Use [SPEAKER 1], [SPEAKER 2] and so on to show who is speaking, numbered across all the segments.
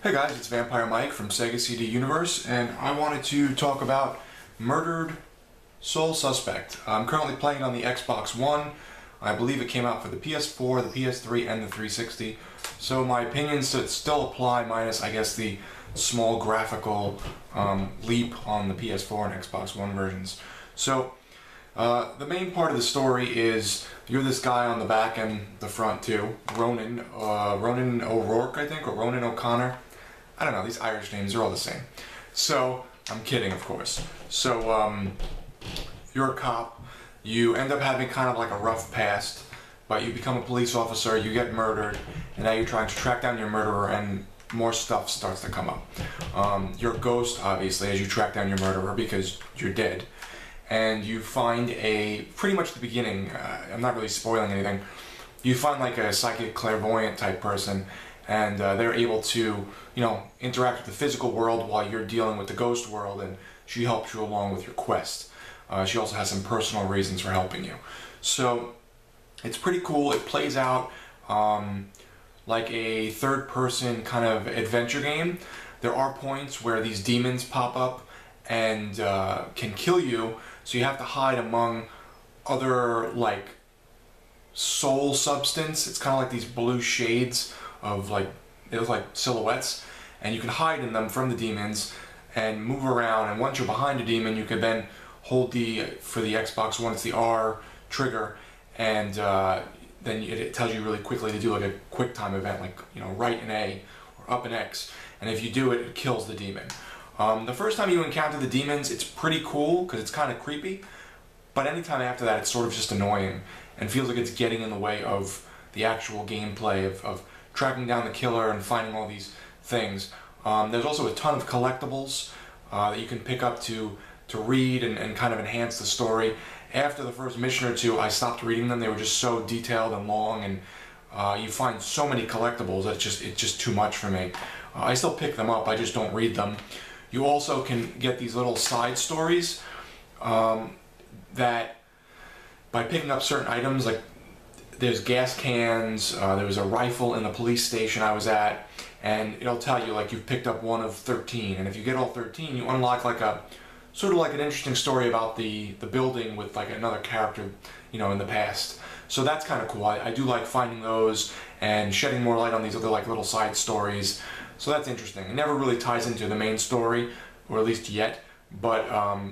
[SPEAKER 1] Hey guys, it's Vampire Mike from Sega CD Universe, and I wanted to talk about Murdered Soul Suspect. I'm currently playing on the Xbox One. I believe it came out for the PS4, the PS3, and the 360. So my opinions still apply, minus, I guess, the small graphical leap on the PS4 and Xbox One versions. So the main part of the story is you're this guy on the back and the front too, Ronan O'Rourke, I think, or Ronan O'Connor. I don't know, these Irish names are all the same. So, I'm kidding, of course. So, you're a cop, you end up having kind of like a rough past, but you become a police officer, you get murdered, and now you're trying to track down your murderer, and more stuff starts to come up. You're a ghost, obviously, as you track down your murderer because you're dead. And you find pretty much the beginning, I'm not really spoiling anything, you find like a psychic clairvoyant type person, and they're able to, interact with the physical world while you're dealing with the ghost world, and she helps you along with your quest. She also has some personal reasons for helping you. So, it's pretty cool. It plays out like a third-person kind of adventure game. There are points where these demons pop up and can kill you, so you have to hide among other, like, soul substance. It's kind of like these blue shades of, like, they look like silhouettes, and you can hide in them from the demons and move around, and once you're behind a demon you can then hold for the Xbox One, it's the R trigger, and then it tells you really quickly to do like a quick time event, like, right an A or up an X, and if you do it, it kills the demon. The first time you encounter the demons, it's pretty cool because it's kind of creepy, but anytime after that it's sort of just annoying and feels like it's getting in the way of the actual gameplay of tracking down the killer and finding all these things. There's also a ton of collectibles that you can pick up to read and kind of enhance the story. After the first mission or two, I stopped reading them. They were just so detailed and long, and you find so many collectibles that it's just too much for me. I still pick them up, I just don't read them. You also can get these little side stories that by picking up certain items, like there's gas cans, there was a rifle in the police station I was at, and it'll tell you like you've picked up one of 13, and if you get all 13 you unlock like a sort of like an interesting story about the building with like another character, in the past. So that's kind of cool. I do like finding those and shedding more light on these other like little side stories. So that's interesting. It never really ties into the main story, or at least yet, but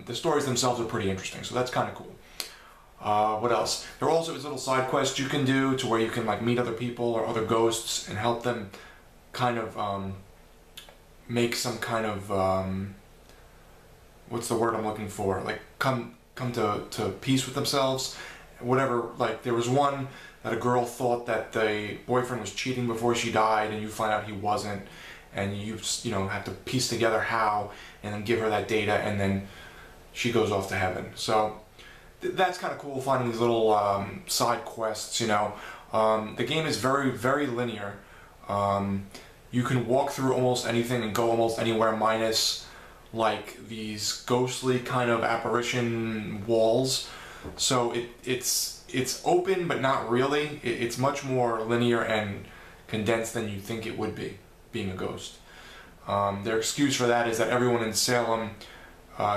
[SPEAKER 1] the stories themselves are pretty interesting, so that's kind of cool. What else? There also is little side quests you can do to where you can like meet other people or other ghosts and help them kind of make some kind of what's the word I'm looking for? Like come to peace with themselves, whatever. Like there was one that a girl thought that the boyfriend was cheating before she died, and you find out he wasn't, and you have to piece together how, and then give her that data, and then she goes off to heaven. So that's kind of cool, finding these little side quests. The game is very, very linear. You can walk through almost anything and go almost anywhere, minus like these ghostly kind of apparition walls. So it's open, but not really. It's much more linear and condensed than you think it would be, being a ghost. Their excuse for that is that everyone in Salem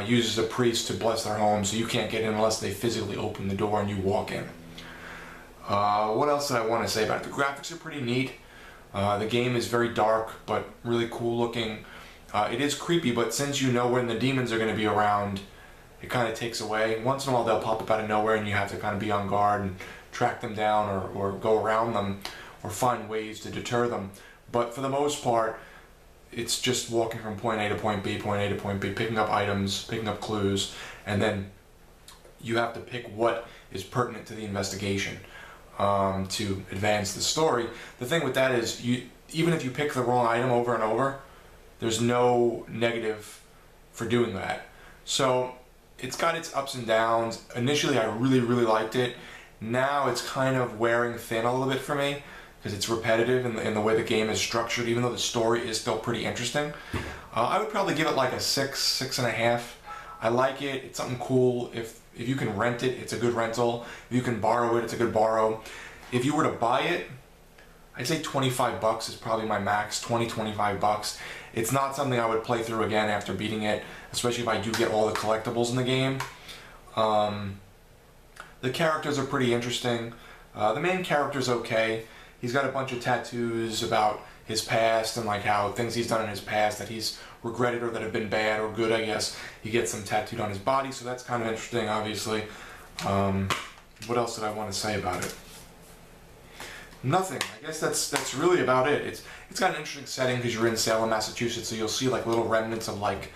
[SPEAKER 1] uses a priest to bless their home, so you can't get in unless they physically open the door and you walk in. What else did I want to say about it? The graphics are pretty neat. The game is very dark, but really cool looking. It is creepy, but since you know when the demons are going to be around, it kind of takes away. Once in a while they'll pop up out of nowhere and you have to kind of be on guard and track them down or go around them or find ways to deter them. But for the most part, it's just walking from point A to point B, point A to point B, picking up items, picking up clues, and then you have to pick what is pertinent to the investigation to advance the story. The thing with that is, even if you pick the wrong item over and over, there's no negative for doing that. So it's got its ups and downs. Initially I really, really liked it. Now it's kind of wearing thin a little bit for me, because it's repetitive in the way the game is structured, even though the story is still pretty interesting. I would probably give it like a 6, 6.5. I like it. It's something cool. If you can rent it, it's a good rental. If you can borrow it, it's a good borrow. If you were to buy it, I'd say 25 bucks is probably my max, 25 bucks. It's not something I would play through again after beating it, especially if I do get all the collectibles in the game. The characters are pretty interesting. The main character's okay. He's got a bunch of tattoos about his past and like how things he's done in his past that he's regretted or that have been bad or good, I guess. He gets them tattooed on his body, so that's kind of interesting, obviously. What else did I want to say about it? Nothing. I guess that's really about it. It's got an interesting setting because you're in Salem, Massachusetts, so you'll see like little remnants of like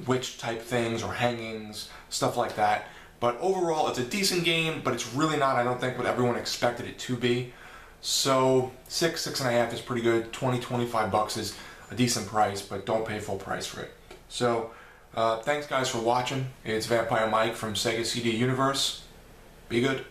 [SPEAKER 1] witch type things or hangings, stuff like that. But overall, it's a decent game, but it's really not, I don't think, what everyone expected it to be. So 6.5 is pretty good. 25 bucks is a decent price, but don't pay full price for it. So thanks guys for watching. It's Vampire Mike from Sega CD Universe. Be good.